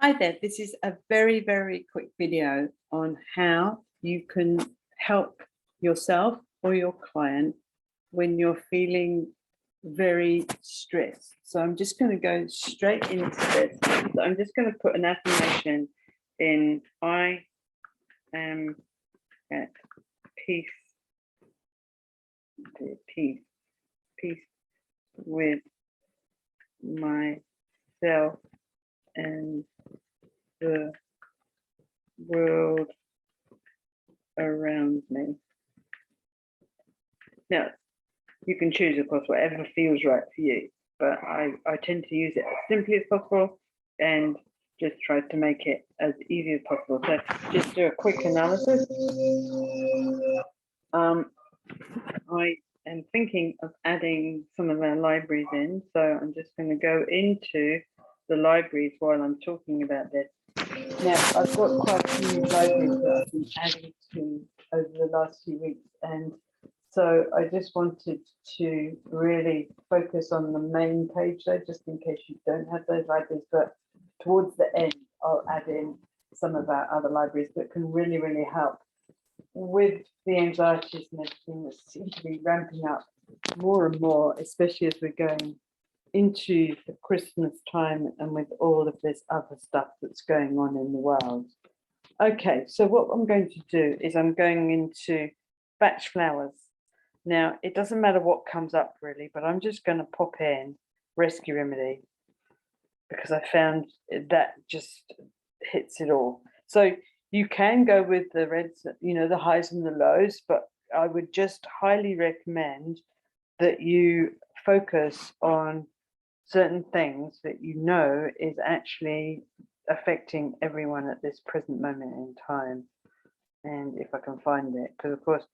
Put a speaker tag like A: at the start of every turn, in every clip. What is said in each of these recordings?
A: Hi there, this is a very, very quick video on how you can help yourself or your client when you're feeling very stressed. So I'm just going to go straight into this. So I'm just going to put an affirmation in. I am at peace, peace with myself and the world around me. Now, you can choose, of course, whatever feels right for you, but I tend to use it as simply as possible and just try to make it as easy as possible. So just do a quick analysis. I am thinking of adding some of our libraries in, so I'm just going to go into the libraries while I'm talking about this. Now, I've got quite a few libraries that I've been adding to over the last few weeks, and so I just wanted to really focus on the main page though, just in case you don't have those libraries, but towards the end, I'll add in some of our other libraries that can really, really help with the anxieties and everything that seem to be ramping up more and more, especially as we're going into the Christmas time and with all of this other stuff that's going on in the world. Okay, so what I'm going to do is I'm going into batch flowers. Now, it doesn't matter what comes up really, but I'm just going to pop in rescue remedy because I found that just hits it all. So you can go with the reds, you know, the highs and the lows, but I would just highly recommend that you focus on certain things that you know is actually affecting everyone at this present moment in time. And if I can find it, because of course,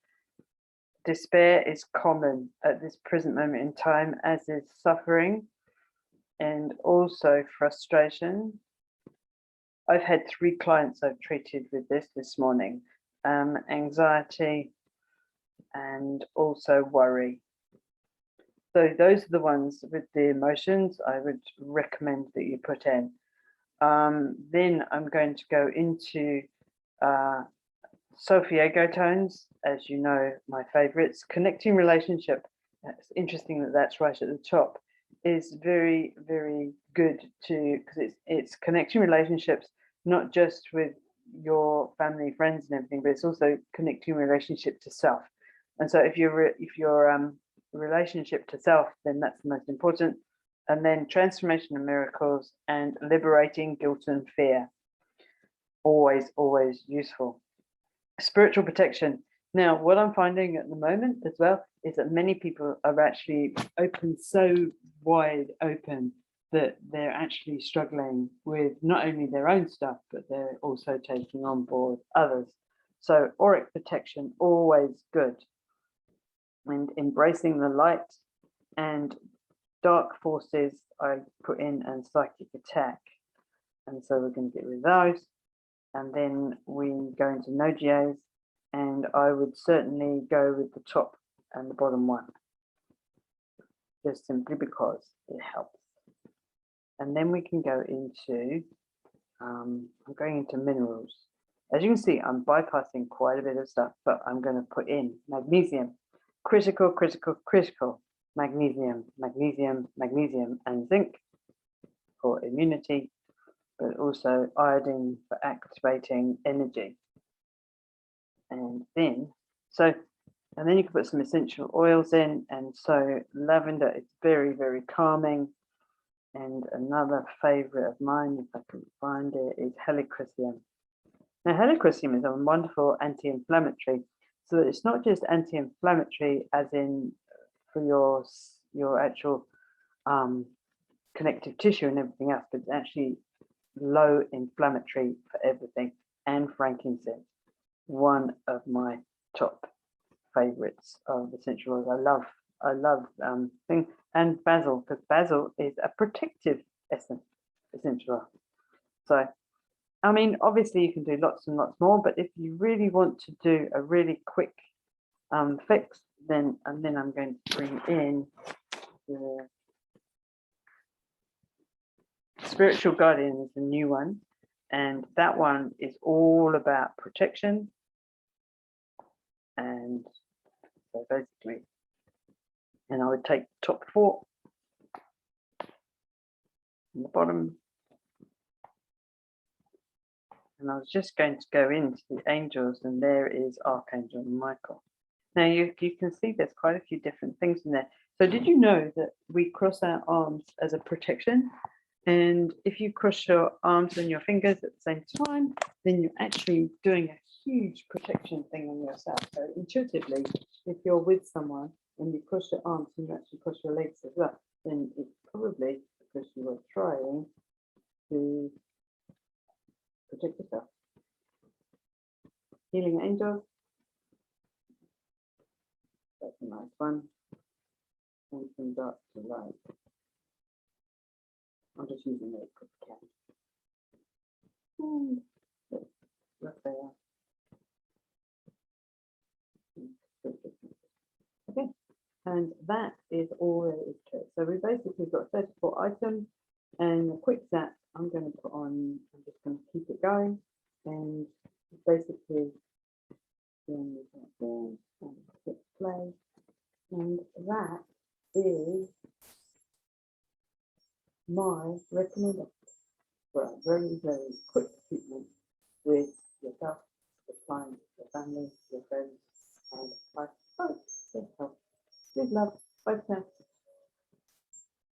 A: despair is common at this present moment in time, as is suffering and also frustration. I've had 3 clients I've treated with this morning, anxiety and also worry. So those are the ones with the emotions I would recommend that you put in. Then I'm going to go into Solfeggio tones, as you know, my favorites. Connecting relationship, it's interesting that that's right at the top, is very, very good to, because it's connecting relationships, not just with your family, friends and everything, but it's also connecting relationship to self. And so if your relationship to self, then that's the most important. And then transformation and miracles and liberating guilt and fear. Always, always useful. Spiritual protection. Now, what I'm finding at the moment as well is that many people are actually open, so wide open that they're actually struggling with not only their own stuff, but they're also taking on board others. So auric protection, always good. And embracing the light and dark forces I put in and psychic attack. And so we're going to get rid of those. And then we go into Nogies, and I would certainly go with the top and the bottom one, just simply because it helps. And then we can go into, I'm going into minerals. As you can see, I'm bypassing quite a bit of stuff, but I'm going to put in magnesium, critical, critical, critical, magnesium, magnesium, magnesium, and zinc for immunity, but also iodine for activating energy. And then, and then you can put some essential oils in, and so lavender is very, very calming. And another favorite of mine, if I can find it, is Helichrysium. Now, Helichrysium is a wonderful anti-inflammatory. So it's not just anti-inflammatory as in for your actual connective tissue and everything else, but it's actually low inflammatory for everything. And frankincense, one of my top favorites of essential oils. I love thing, and basil, because basil is a protective essential oil. So I mean, obviously you can do lots and lots more, but if you really want to do a really quick fix, then I'm going to bring in the spiritual guardian is the new one. And that one is all about protection. And so basically, and I would take the top 4 and the bottom. And I was just going to go into the angels, and there is Archangel Michael. Now you can see there's quite a few different things in there. So did you know that we cross our arms as a protection? And if you cross your arms and your fingers at the same time, then you're actually doing a huge protection thing on yourself. So intuitively, if you're with someone and you cross your arms and you actually cross your legs as well, then it's probably because you are trying to protect yourself. Healing angels. That's a nice one. And from dark to light. I'm just using those quick cats. And look there. Okay, and that is all there is to it. So we basically got 34 items, and a quick zap I'm going to put on. I'm just going to keep it going, and basically then we got there and hit play, and that is my recommendation for a very, very quick treatment with yourself, your client, your family, your friends, and I hope this helps. With love, bye for now.